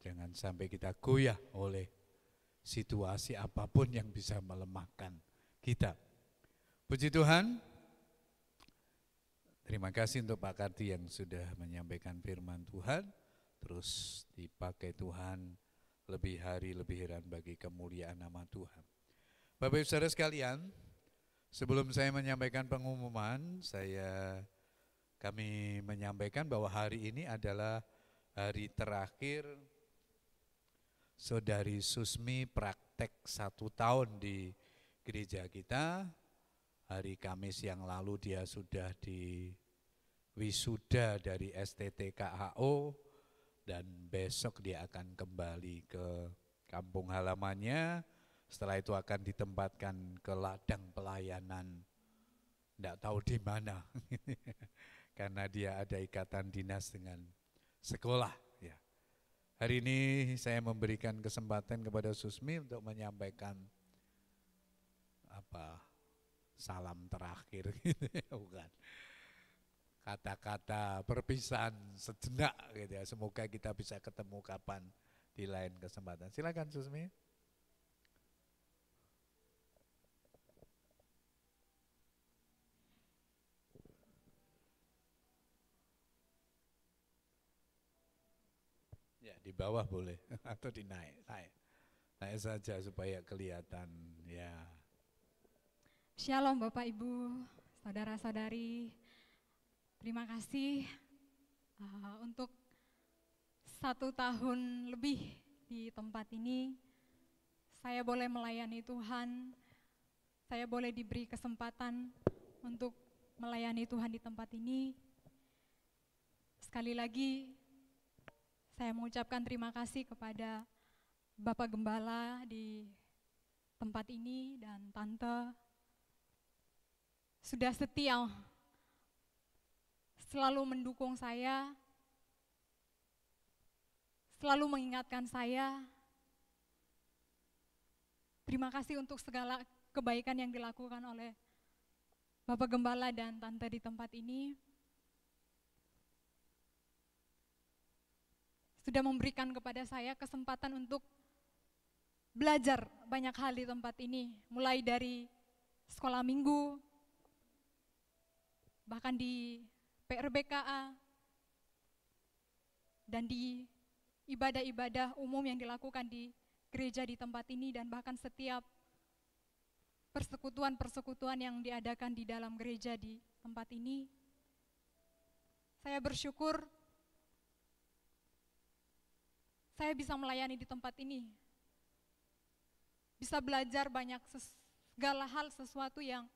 Speaker 2: Jangan sampai kita goyah oleh situasi apapun yang bisa melemahkan kita. Puji Tuhan, terima kasih untuk Pak Karti yang sudah menyampaikan firman Tuhan. Terus dipakai Tuhan lebih hari lebih heran bagi kemuliaan nama Tuhan. Bapak Ibu Saudara sekalian, sebelum saya menyampaikan pengumuman, kami menyampaikan bahwa hari ini adalah hari terakhir Saudari Susmi praktek 1 tahun di gereja kita. Hari Kamis yang lalu dia sudah diwisuda dari STTKHO. Dan besok dia akan kembali ke kampung halamannya. Setelah itu akan ditempatkan ke ladang pelayanan, tidak tahu di mana, karena dia ada ikatan dinas dengan sekolah. Ya. Hari ini saya memberikan kesempatan kepada Susmi untuk menyampaikan salam terakhir, gitu ya, bukan? Kata-kata perpisahan sejenak gitu ya. Semoga kita bisa ketemu kapan di lain kesempatan. Silakan Susmi. Ya, di bawah boleh atau dinaik. naik saja supaya kelihatan ya.
Speaker 3: Shalom Bapak Ibu, saudara-saudari. Terima kasih untuk 1 tahun lebih di tempat ini. Saya boleh melayani Tuhan, saya boleh diberi kesempatan untuk melayani Tuhan di tempat ini. Sekali lagi, saya mengucapkan terima kasih kepada Bapak Gembala di tempat ini dan Tante. Sudah setia selalu mendukung saya, selalu mengingatkan saya. Terima kasih untuk segala kebaikan yang dilakukan oleh Bapak Gembala dan Tante di tempat ini. Sudah memberikan kepada saya kesempatan untuk belajar banyak hal di tempat ini, mulai dari sekolah minggu, bahkan di PRBKA, dan di ibadah-ibadah umum yang dilakukan di gereja di tempat ini, dan bahkan setiap persekutuan-persekutuan yang diadakan di dalam gereja di tempat ini. Saya bersyukur saya bisa melayani di tempat ini, bisa belajar banyak segala hal, sesuatu yang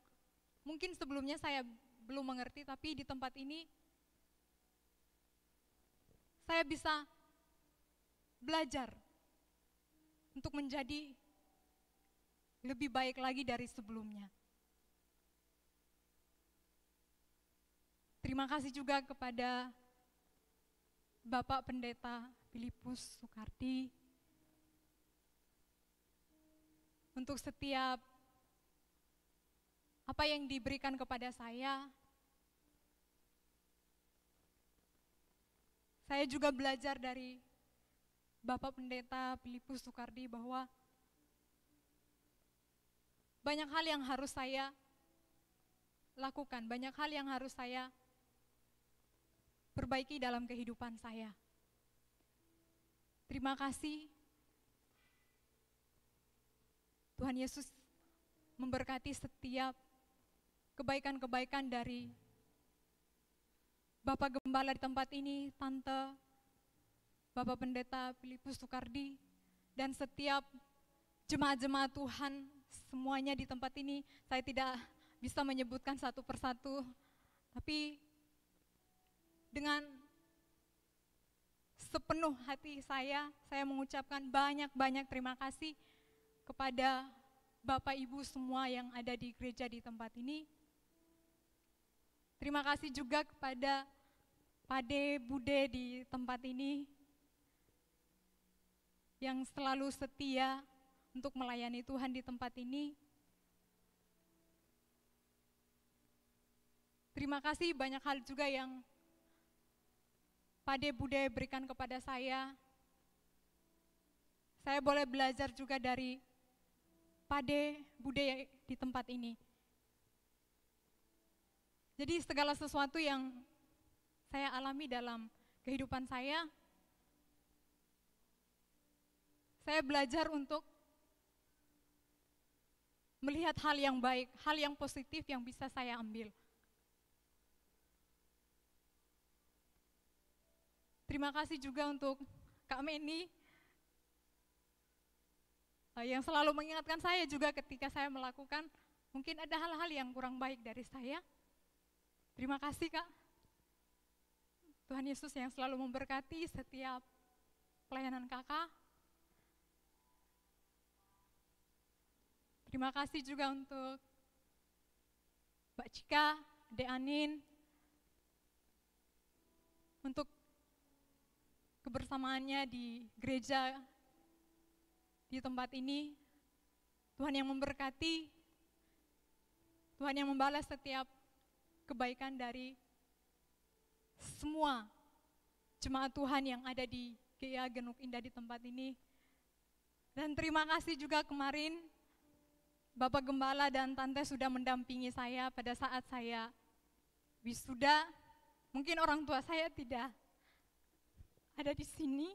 Speaker 3: mungkin sebelumnya saya belum mengerti, tapi di tempat ini saya bisa belajar untuk menjadi lebih baik lagi dari sebelumnya. Terima kasih juga kepada Bapak Pendeta Filipus Sukardi untuk setiap apa yang diberikan kepada saya. Saya juga belajar dari Bapak Pendeta Filipus Sukardi bahwa banyak hal yang harus saya lakukan, banyak hal yang harus saya perbaiki dalam kehidupan saya. Terima kasih. Tuhan Yesus memberkati setiap kebaikan-kebaikan dari Bapak Gembala di tempat ini, Tante, Bapak Pendeta Filipus Sukardi, dan setiap jemaat-jemaat Tuhan semuanya di tempat ini. Saya tidak bisa menyebutkan satu persatu, tapi dengan sepenuh hati saya mengucapkan banyak-banyak terima kasih kepada Bapak Ibu semua yang ada di gereja di tempat ini. Terima kasih juga kepada Pade Bude di tempat ini yang selalu setia untuk melayani Tuhan di tempat ini. Terima kasih banyak hal juga yang Pade Bude berikan kepada saya. Saya boleh belajar juga dari Pade Bude di tempat ini. Jadi segala sesuatu yang saya alami dalam kehidupan saya belajar untuk melihat hal yang baik, hal yang positif yang bisa saya ambil. Terima kasih juga untuk Kak Meni yang selalu mengingatkan saya juga ketika saya melakukan, mungkin ada hal-hal yang kurang baik dari saya. Terima kasih Kak. Tuhan Yesus yang selalu memberkati setiap pelayanan Kakak. Terima kasih juga untuk Mbak Cika, Dek Anin, untuk kebersamaannya di gereja di tempat ini. Tuhan yang memberkati, Tuhan yang membalas setiap kebaikan dari semua jemaat Tuhan yang ada di GIA Genuk Indah di tempat ini. Dan terima kasih juga kemarin Bapak Gembala dan Tante sudah mendampingi saya pada saat saya wisuda. Mungkin orang tua saya tidak ada di sini.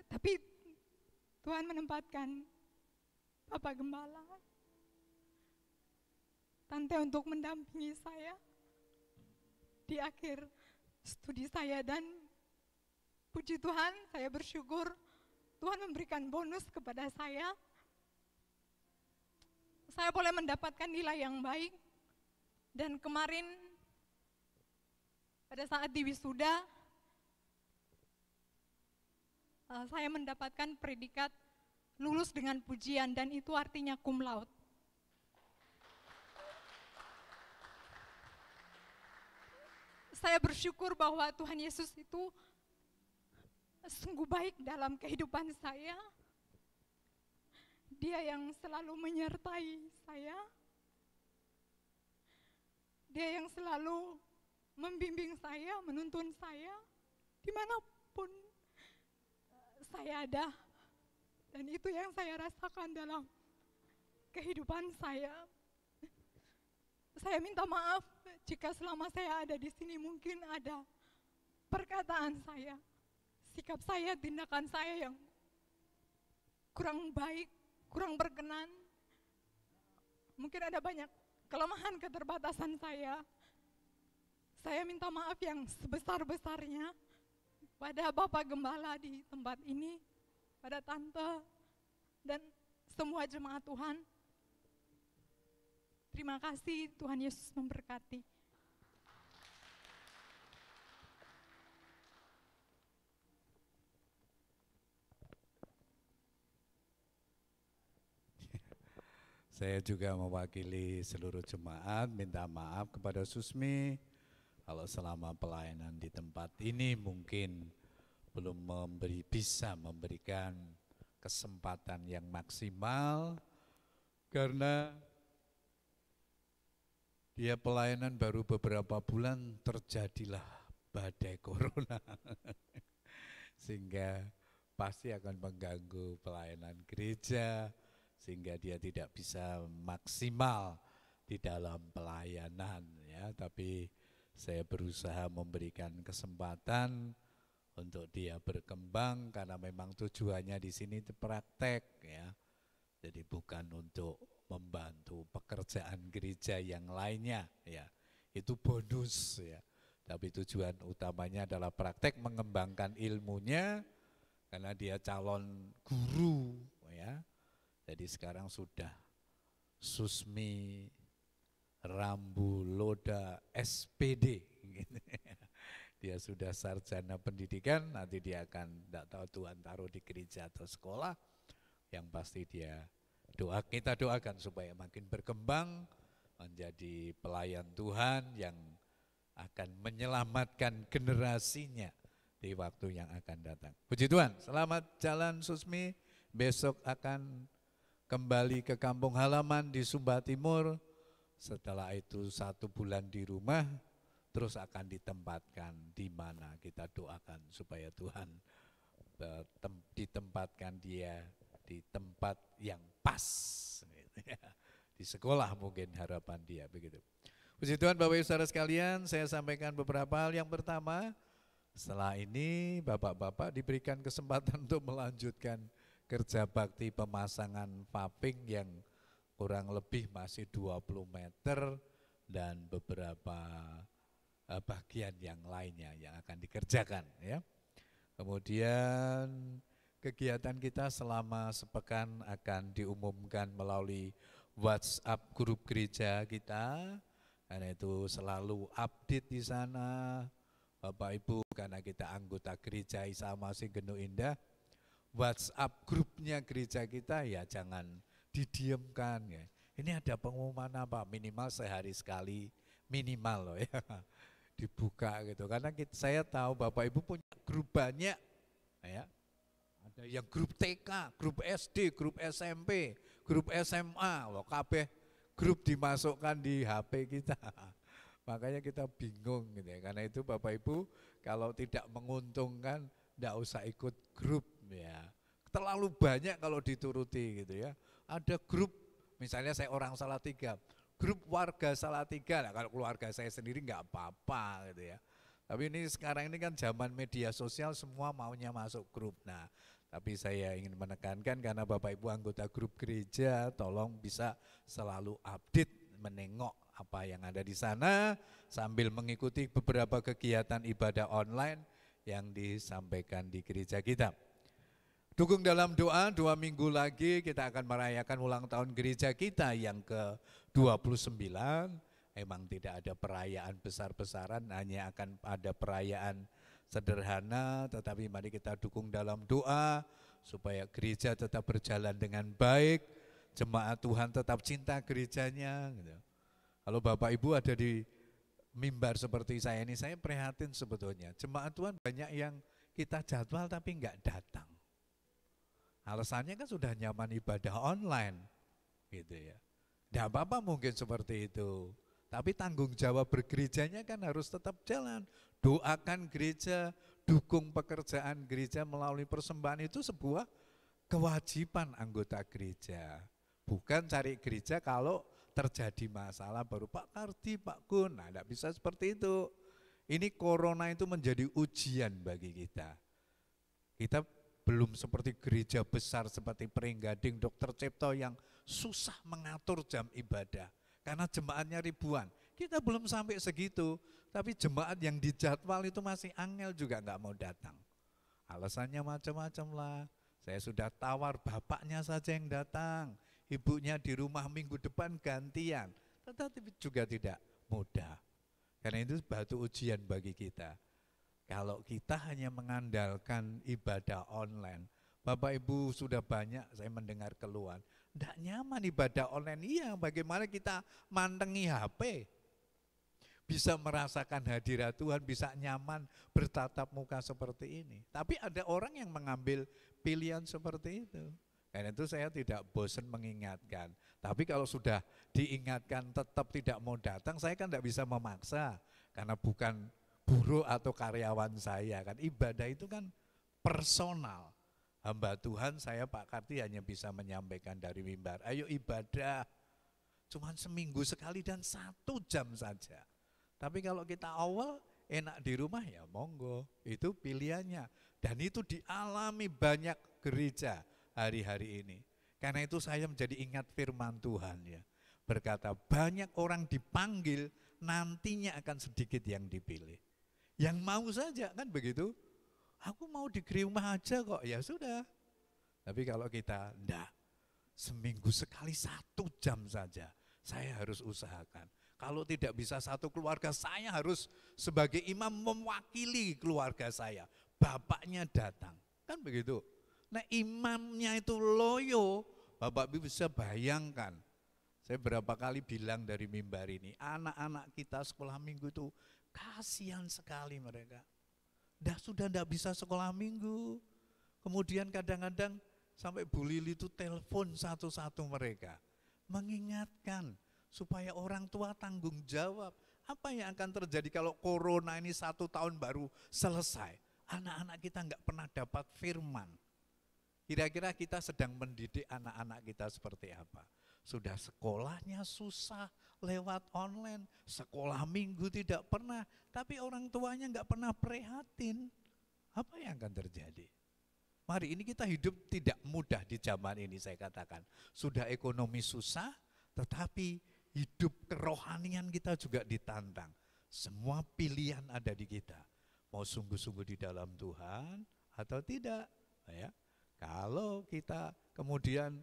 Speaker 3: Tapi Tuhan menempatkan Bapak Gembala, Tante untuk mendampingi saya di akhir studi saya, dan puji Tuhan saya bersyukur Tuhan memberikan bonus kepada saya. Saya boleh mendapatkan nilai yang baik, dan kemarin pada saat di wisuda saya mendapatkan predikat lulus dengan pujian, dan itu artinya cum laude. Saya bersyukur bahwa Tuhan Yesus itu sungguh baik dalam kehidupan saya. Dia yang selalu menyertai saya. Dia yang selalu membimbing saya, menuntun saya dimanapun saya ada. Dan itu yang saya rasakan dalam kehidupan saya. Saya minta maaf jika selama saya ada di sini mungkin ada perkataan saya, sikap saya, tindakan saya yang kurang baik, kurang berkenan. Mungkin ada banyak kelemahan, keterbatasan saya. Saya minta maaf yang sebesar-besarnya pada Bapak Gembala di tempat ini, pada Tante, dan semua jemaat Tuhan. Terima kasih, Tuhan Yesus memberkati.
Speaker 2: Saya juga mewakili seluruh jemaat minta maaf kepada Susmi kalau selama pelayanan di tempat ini mungkin belum bisa memberikan kesempatan yang maksimal karena dia pelayanan baru beberapa bulan terjadilah badai corona sehingga pasti akan mengganggu pelayanan gereja sehingga dia tidak bisa maksimal di dalam pelayanan ya, tapi saya berusaha memberikan kesempatan untuk dia berkembang karena memang tujuannya di sini praktek ya. Jadi bukan untuk membantu pekerjaan gereja yang lainnya ya. Itu bonus ya. Tapi tujuan utamanya adalah praktek mengembangkan ilmunya karena dia calon guru ya. Jadi sekarang sudah Susmi Rambuloda SPD gitu. Dia sudah sarjana pendidikan, nanti dia akan tidak tahu Tuhan taruh di gereja atau sekolah. Yang pasti dia kita doakan supaya makin berkembang menjadi pelayan Tuhan yang akan menyelamatkan generasinya di waktu yang akan datang. Puji Tuhan, selamat jalan Susmi, besok akan kembali ke kampung halaman di Sumba Timur, setelah itu 1 bulan di rumah, terus akan ditempatkan di mana kita doakan supaya Tuhan ditempatkan dia di tempat yang pas, di sekolah mungkin harapan dia begitu. Puji Tuhan Bapak Ibu Saudara sekalian, saya sampaikan beberapa hal. Yang pertama, setelah ini bapak-bapak diberikan kesempatan untuk melanjutkan kerja bakti pemasangan paving yang kurang lebih masih 20 meter dan beberapa bagian yang lainnya yang akan dikerjakan ya. Kemudian kegiatan kita selama sepekan akan diumumkan melalui WhatsApp grup gereja kita, karena itu selalu update di sana Bapak Ibu, karena kita anggota gereja Isa Masih Genuk Indah. WhatsApp grupnya gereja kita ya jangan didiamkan ya. Ini ada pengumuman apa, minimal sehari sekali, minimal loh ya, dibuka gitu. Karena saya tahu Bapak Ibu punya grup banyak ya. Ada yang grup TK, grup SD, grup SMP, grup SMA, loh kabeh grup dimasukkan di HP kita. Makanya kita bingung gitu ya. Karena itu Bapak Ibu kalau tidak menguntungkan enggak usah ikut grup ya. Terlalu banyak kalau dituruti gitu ya. Ada grup, misalnya saya orang Salatiga, grup warga Salatiga. Nah, kalau keluarga saya sendiri enggak apa-apa gitu ya. Tapi ini sekarang ini kan zaman media sosial semua maunya masuk grup. Nah, Tapi saya ingin menekankan karena Bapak Ibu anggota grup gereja, tolong bisa selalu update, menengok apa yang ada di sana sambil mengikuti beberapa kegiatan ibadah online yang disampaikan di gereja kita. Dukung dalam doa, 2 minggu lagi kita akan merayakan ulang tahun gereja kita yang ke-29. Emang tidak ada perayaan besar-besaran, hanya akan ada perayaan sederhana, tetapi mari kita dukung dalam doa supaya gereja tetap berjalan dengan baik, jemaat Tuhan tetap cinta gerejanya. Gitu. Kalau Bapak Ibu ada di mimbar seperti saya ini, saya prihatin sebetulnya. Jemaat Tuhan banyak yang kita jadwal tapi enggak datang. Alasannya kan sudah nyaman ibadah online, gitu ya. Tidak apa-apa mungkin seperti itu. Tapi tanggung jawab bergerejanya kan harus tetap jalan. Doakan gereja, dukung pekerjaan gereja melalui persembahan itu sebuah kewajiban anggota gereja. Bukan cari gereja kalau terjadi masalah baru Pak Kardi, Pak Gun. Nah, tidak bisa seperti itu. Ini corona itu menjadi ujian bagi kita. Kita belum seperti gereja besar seperti Peringgading, Dr. Cipto yang susah mengatur jam ibadah. Karena jemaatnya ribuan, kita belum sampai segitu, tapi jemaat yang dijadwal itu masih angel juga nggak mau datang. Alasannya macam-macam lah, saya sudah tawar bapaknya saja yang datang, ibunya di rumah minggu depan gantian, tetapi juga tidak mudah. Karena itu batu ujian bagi kita. Kalau kita hanya mengandalkan ibadah online, Bapak Ibu sudah banyak saya mendengar keluhan, tidak nyaman ibadah online. Iya, bagaimana kita mantengi HP, bisa merasakan hadirat Tuhan, bisa nyaman bertatap muka seperti ini. Tapi ada orang yang mengambil pilihan seperti itu. Karena itu saya tidak bosan mengingatkan. Tapi kalau sudah diingatkan tetap tidak mau datang, saya kan tidak bisa memaksa. Karena bukan buruh atau karyawan saya kan. Ibadah itu kan personal. Hamba Tuhan saya Pak Karti hanya bisa menyampaikan dari mimbar, ayo ibadah, cuman seminggu sekali dan 1 jam saja. Tapi kalau kita awal enak di rumah ya monggo, itu pilihannya. Dan itu dialami banyak gereja hari-hari ini. Karena itu saya menjadi ingat firman Tuhan ya. Berkata banyak orang dipanggil, nantinya akan sedikit yang dipilih. Yang mau saja kan begitu. Aku mau di rumah aja kok, ya sudah. Tapi kalau kita enggak, seminggu sekali 1 jam saja, saya harus usahakan. Kalau tidak bisa satu keluarga, saya harus sebagai imam mewakili keluarga saya. Bapaknya datang, kan begitu. Nah imamnya itu loyo, Bapak Ibu bisa bayangkan. Saya berapa kali bilang dari mimbar ini, anak-anak kita sekolah minggu itu kasihan sekali mereka. Sudah tidak bisa sekolah minggu. Kemudian kadang-kadang sampai Bu Lili itu telepon satu-satu mereka. Mengingatkan supaya orang tua tanggung jawab. Apa yang akan terjadi kalau corona ini 1 tahun baru selesai. Anak-anak kita enggak pernah dapat firman. Kira-kira kita sedang mendidik anak-anak kita seperti apa? Sudah sekolahnya susah lewat online, sekolah minggu tidak pernah, tapi orang tuanya enggak pernah prihatin. Apa yang akan terjadi? Mari ini kita hidup tidak mudah di zaman ini saya katakan. Sudah ekonomi susah, tetapi hidup kerohanian kita juga ditantang. Semua pilihan ada di kita. Mau sungguh-sungguh di dalam Tuhan atau tidak. Ya. Kalau kita kemudian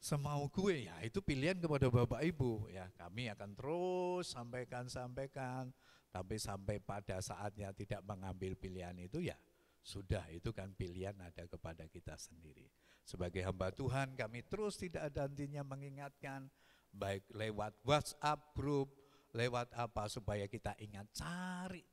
Speaker 2: semau gue, ya itu pilihan kepada Bapak Ibu. Ya, kami akan terus sampaikan, tapi sampai pada saatnya tidak mengambil pilihan itu ya sudah, itu kan pilihan ada kepada kita sendiri. Sebagai hamba Tuhan kami terus tidak ada hentinya mengingatkan, baik lewat WhatsApp group, lewat apa, supaya kita ingat cari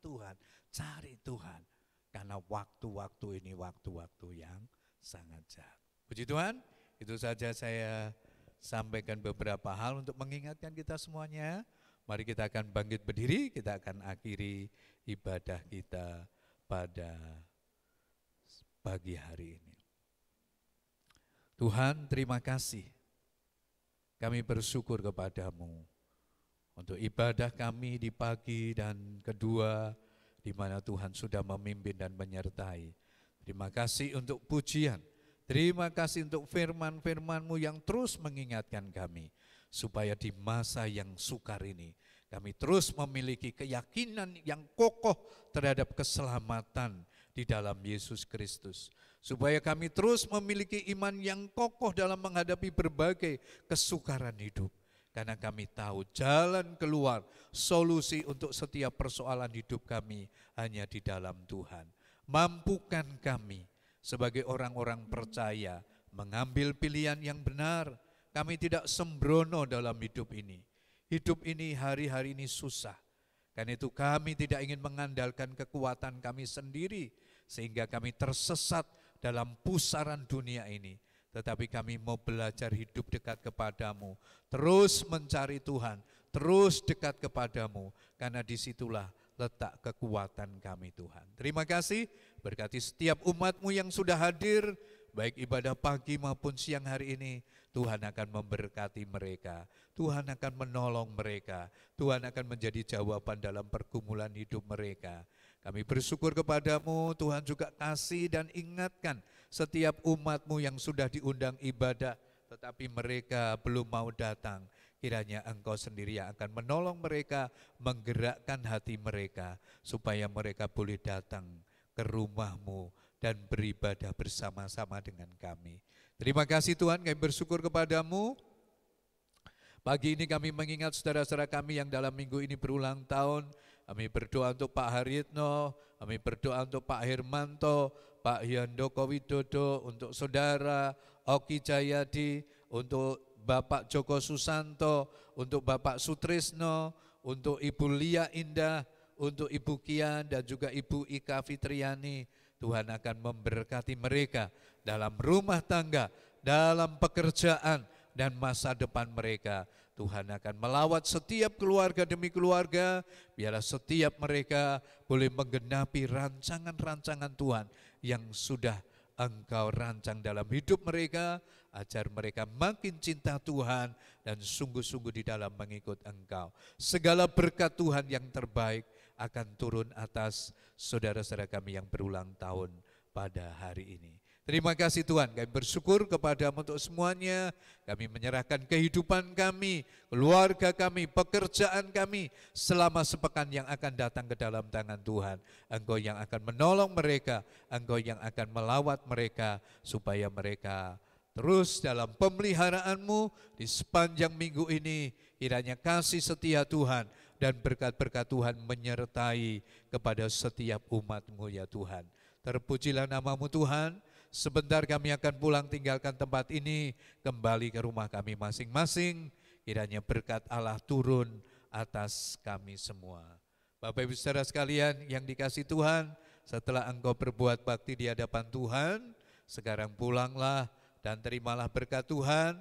Speaker 2: Tuhan. Karena waktu-waktu ini waktu-waktu yang sangat jahat. Puji Tuhan, itu saja saya sampaikan beberapa hal untuk mengingatkan kita semuanya. Mari kita akan bangkit berdiri, kita akan akhiri ibadah kita pada pagi hari ini. Tuhan, terima kasih. Kami bersyukur kepadamu untuk ibadah kami di pagi dan kedua, di mana Tuhan sudah memimpin dan menyertai. Terima kasih untuk pujian. Terima kasih untuk firman-firman-Mu yang terus mengingatkan kami, supaya di masa yang sukar ini, kami terus memiliki keyakinan yang kokoh terhadap keselamatan di dalam Yesus Kristus. Supaya kami terus memiliki iman yang kokoh dalam menghadapi berbagai kesukaran hidup. Karena kami tahu jalan keluar, solusi untuk setiap persoalan hidup kami hanya di dalam Tuhan. Mampukan kami sebagai orang-orang percaya mengambil pilihan yang benar. Kami tidak sembrono dalam hidup ini. Hidup ini hari-hari ini susah. Karena itu kami tidak ingin mengandalkan kekuatan kami sendiri sehingga kami tersesat dalam pusaran dunia ini. Tetapi kami mau belajar hidup dekat kepadamu, terus mencari Tuhan, terus dekat kepadamu, karena disitulah letak kekuatan kami Tuhan. Terima kasih, berkati setiap umat-Mu yang sudah hadir, baik ibadah pagi maupun siang hari ini. Tuhan akan memberkati mereka, Tuhan akan menolong mereka, Tuhan akan menjadi jawaban dalam pergumulan hidup mereka. Kami bersyukur kepadamu, Tuhan juga kasih dan ingatkan setiap umat-Mu yang sudah diundang ibadah, tetapi mereka belum mau datang. Kiranya Engkau sendiri yang akan menolong mereka, menggerakkan hati mereka, supaya mereka boleh datang ke rumah-Mu dan beribadah bersama-sama dengan kami. Terima kasih Tuhan, kami bersyukur kepadamu. Pagi ini kami mengingat saudara-saudara kami yang dalam minggu ini berulang tahun. Kami berdoa untuk Pak Haritno, kami berdoa untuk Pak Hermanto, Pak Hyandoko Widodo, untuk saudara Oki Jayadi, untuk Bapak Joko Susanto, untuk Bapak Sutrisno, untuk Ibu Lia Indah, untuk Ibu Kian dan juga Ibu Ika Fitriani. Tuhan akan memberkati mereka dalam rumah tangga, dalam pekerjaan dan masa depan mereka. Tuhan akan melawat setiap keluarga demi keluarga, biarlah setiap mereka boleh menggenapi rancangan-rancangan Tuhan yang sudah Engkau rancang dalam hidup mereka, ajar mereka makin cinta Tuhan dan sungguh-sungguh di dalam mengikut Engkau. Segala berkat Tuhan yang terbaik akan turun atas saudara-saudara kami yang berulang tahun pada hari ini. Terima kasih Tuhan, kami bersyukur kepada-Mu untuk semuanya. Kami menyerahkan kehidupan kami, keluarga kami, pekerjaan kami selama sepekan yang akan datang ke dalam tangan Tuhan. Engkau yang akan menolong mereka, Engkau yang akan melawat mereka supaya mereka terus dalam pemeliharaan-Mu di sepanjang minggu ini. Kiranya kasih setia Tuhan dan berkat-berkat Tuhan menyertai kepada setiap umat-Mu ya Tuhan. Terpujilah nama-Mu Tuhan. Sebentar kami akan pulang tinggalkan tempat ini, kembali ke rumah kami masing-masing. Kiranya berkat Allah turun atas kami semua. Bapak Ibu saudara sekalian yang dikasihi Tuhan, setelah engkau berbuat bakti di hadapan Tuhan, sekarang pulanglah dan terimalah berkat Tuhan.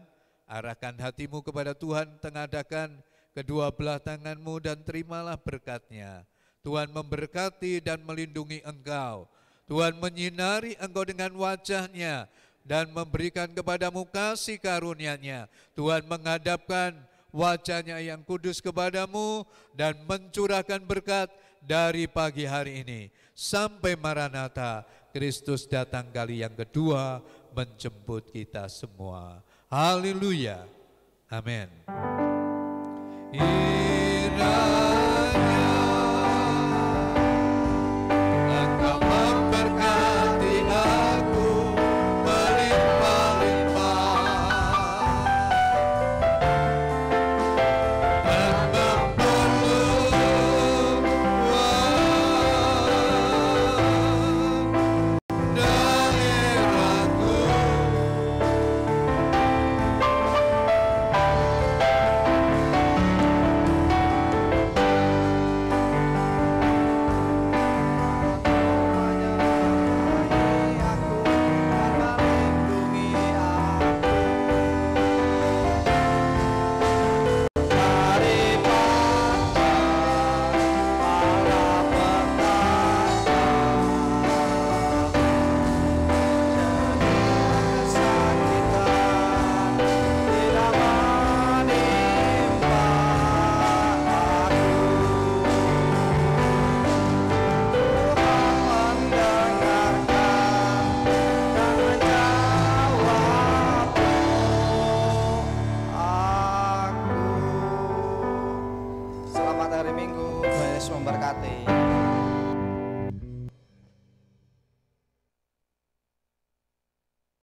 Speaker 2: Arahkan hatimu kepada Tuhan, tengadakan kedua belah tanganmu dan terimalah berkat-Nya. Tuhan memberkati dan melindungi engkau. Tuhan menyinari engkau dengan wajah-Nya dan memberikan kepadamu kasih karunia-Nya. Tuhan menghadapkan wajah-Nya yang kudus kepadamu dan mencurahkan berkat dari pagi hari ini. Sampai Maranatha, Kristus datang kali yang kedua menjemput kita semua. Haleluya. Amin.
Speaker 4: selamat hari Minggu. Tuhan Yesus memberkati.